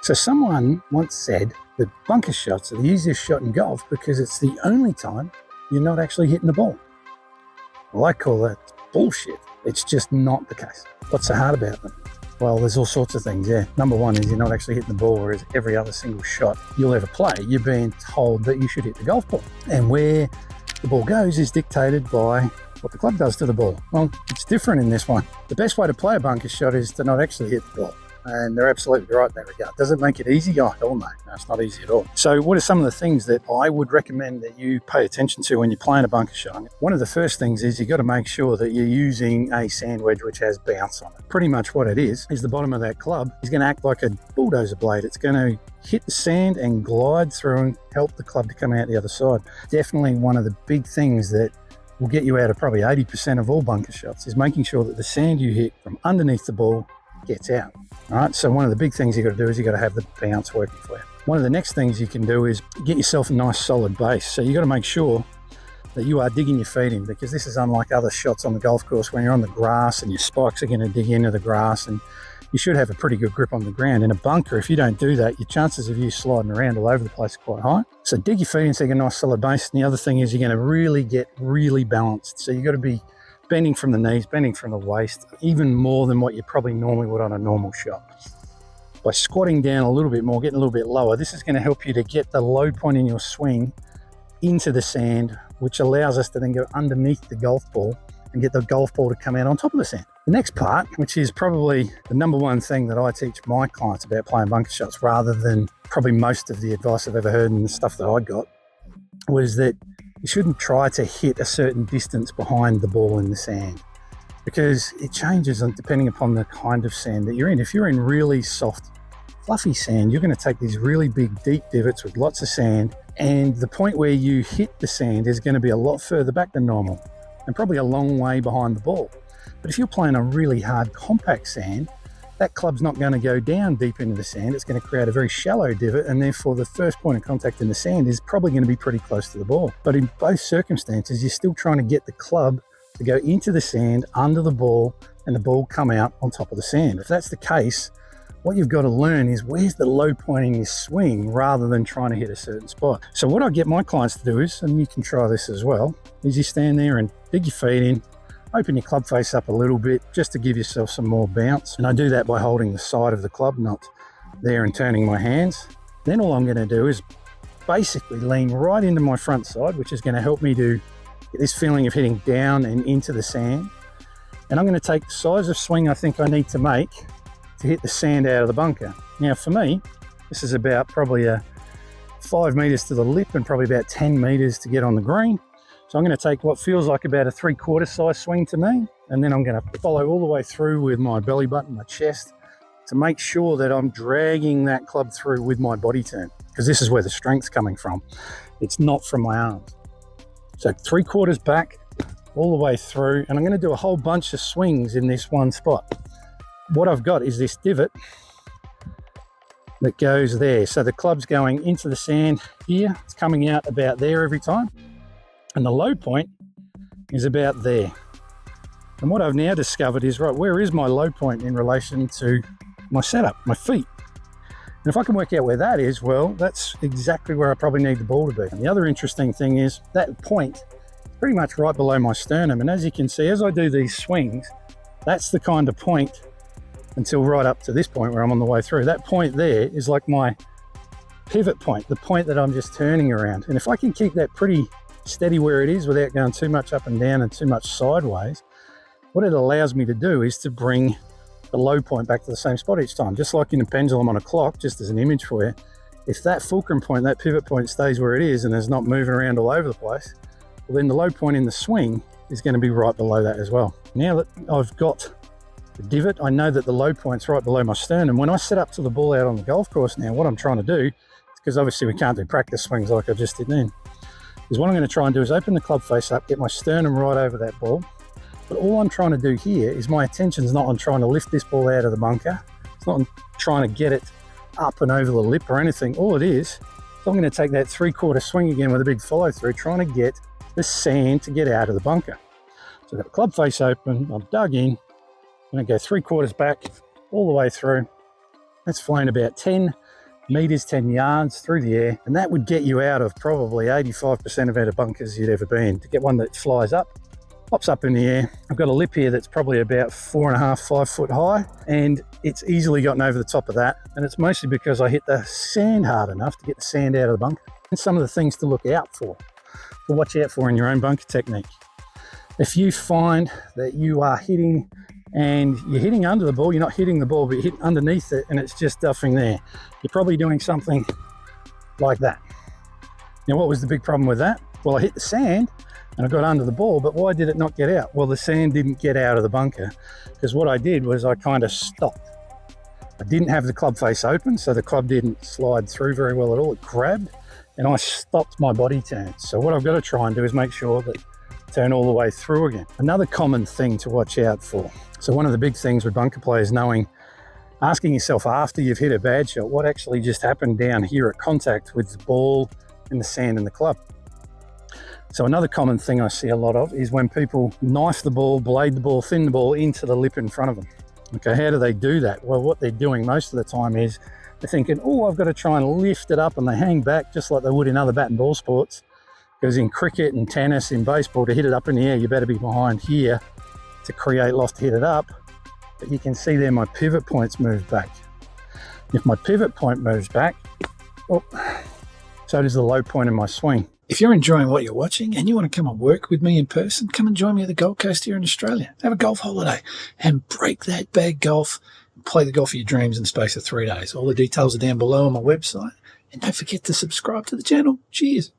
So someone once said that bunker shots are the easiest shot in golf because it's the only time you're not actually hitting the ball. Well, I call that bullshit. It's just not the case. What's so hard about them? Well, there's all sorts of things, yeah. Number one is you're not actually hitting the ball, whereas every other single shot you'll ever play, you're being told that you should hit the golf ball. And where the ball goes is dictated by what the club does to the ball. Well, it's different in this one. The best way to play a bunker shot is to not actually hit the ball. And they're absolutely right in that regard. Does it make it easy? Oh, hell no. No, it's not easy at all. So what are some of the things that I would recommend that you pay attention to when you're playing a bunker shot? One of the first things is you've got to make sure that you're using a sand wedge which has bounce on it. Pretty much what it is the bottom of that club is going to act like a bulldozer blade. It's going to hit the sand and glide through and help the club to come out the other side. Definitely one of the big things that will get you out of probably 80% of all bunker shots is making sure that the sand you hit from underneath the ball gets out. All right, so one of the big things you've got to do is you've got to have the bounce working for you. One of the next things you can do is get yourself a nice solid base. So you've got to make sure that you are digging your feet in, because this is unlike other shots on the golf course when you're on the grass and your spikes are going to dig into the grass and you should have a pretty good grip on the ground. In a bunker, if you don't do that, your chances of you sliding around all over the place are quite high. So dig your feet in so you get a nice solid base. And the other thing is you're going to really get really balanced. So you've got to be bending from the knees, bending from the waist, even more than what you probably normally would on a normal shot. By squatting down a little bit more, getting a little bit lower, this is going to help you to get the low point in your swing into the sand, which allows us to then go underneath the golf ball and get the golf ball to come out on top of the sand. The next part, which is probably the number one thing that I teach my clients about playing bunker shots, rather than probably most of the advice I've ever heard and the stuff that I got, was that you shouldn't try to hit a certain distance behind the ball in the sand, because it changes depending upon the kind of sand that you're in. If you're in really soft, fluffy sand, you're going to take these really big, deep divots with lots of sand, and the point where you hit the sand is going to be a lot further back than normal and probably a long way behind the ball. But if you're playing on really hard, compact sand, that club's not going to go down deep into the sand. It's going to create a very shallow divot, and therefore the first point of contact in the sand is probably going to be pretty close to the ball. But in both circumstances, you're still trying to get the club to go into the sand, under the ball, and the ball come out on top of the sand. If that's the case, what you've got to learn is where's the low point in your swing rather than trying to hit a certain spot. So what I get my clients to do is, and you can try this as well, is you stand there and dig your feet in, open your club face up a little bit just to give yourself some more bounce. And I do that by holding the side of the club, not there, and turning my hands. Then all I'm going to do is basically lean right into my front side, which is going to help me to get this feeling of hitting down and into the sand. And I'm going to take the size of swing I think I need to make to hit the sand out of the bunker. Now for me, this is about probably a 5 meters to the lip and probably about 10 meters to get on the green. So I'm going to take what feels like about a 3/4 size swing to me, and then I'm going to follow all the way through with my belly button, my chest, to make sure that I'm dragging that club through with my body turn, because this is where the strength's coming from. It's not from my arms. So 3/4 back, all the way through, and I'm going to do a whole bunch of swings in this one spot. What I've got is this divot that goes there. So the club's going into the sand here. It's coming out about there every time. And the low point is about there. And what I've now discovered is, right, where is my low point in relation to my setup, my feet? And if I can work out where that is, well, that's exactly where I probably need the ball to be. And the other interesting thing is that point is pretty much right below my sternum. And as you can see, as I do these swings, that's the kind of point until right up to this point where I'm on the way through. That point there is like my pivot point, the point that I'm just turning around. And if I can keep that pretty steady where it is without going too much up and down and too much sideways, what it allows me to do is to bring the low point back to the same spot each time. Just like in a pendulum on a clock, just as an image for you, if that fulcrum point, that pivot point stays where it is and is not moving around all over the place, well, then the low point in the swing is going to be right below that as well. Now that I've got the divot, I know that the low point's right below my sternum. When I set up to the ball out on the golf course now, what I'm trying to do, because obviously we can't do practice swings like I just did then, is what I'm going to try and do is open the club face up, get my sternum right over that ball. But all I'm trying to do here is my attention's not on trying to lift this ball out of the bunker. It's not on trying to get it up and over the lip or anything. All it is I'm going to take that 3/4 swing again with a big follow through, trying to get the sand to get out of the bunker. So I've got the club face open, I'm dug in, and I go 3/4 back all the way through. That's flown about 10 meters, 10 yards through the air, and that would get you out of probably 85% of out of bunkers you'd ever been. To get one that flies up, pops up in the air. I've got a lip here that's probably about 4.5, 5 foot high, and it's easily gotten over the top of that. And it's mostly because I hit the sand hard enough to get the sand out of the bunker. And some of the things to look out for, to watch out for in your own bunker technique. If you find that you are hitting and you're hitting under the ball, you're not hitting the ball, but you're hitting underneath it and it's just duffing there, you're probably doing something like that. Now, what was the big problem with that? Well, I hit the sand and I got under the ball, but why did it not get out? Well, the sand didn't get out of the bunker because what I did was I kind of stopped. I didn't have the club face open, so the club didn't slide through very well at all. It grabbed and I stopped my body turn. So what I've got to try and do is make sure that I turn all the way through again. Another common thing to watch out for. So one of the big things with bunker play is asking yourself after you've hit a bad shot, what actually just happened down here at contact with the ball and the sand and the club. So another common thing I see a lot of is when people knife the ball, blade the ball, thin the ball into the lip in front of them. Okay, how do they do that? Well, what they're doing most of the time is they're thinking, oh, I've got to try and lift it up, and they hang back just like they would in other bat and ball sports. Because in cricket and tennis, in baseball, to hit it up in the air, you better be behind here to create loft to hit it up. But you can see there my pivot points move back. If my pivot point moves back, oh, so does the low point in my swing. If you're enjoying what you're watching and you want to come and work with me in person, come and join me at the Gold Coast here in Australia. Have a golf holiday and break that bag golf and play the golf of your dreams in the space of 3 days. All the details are down below on my website. And don't forget to subscribe to the channel. Cheers.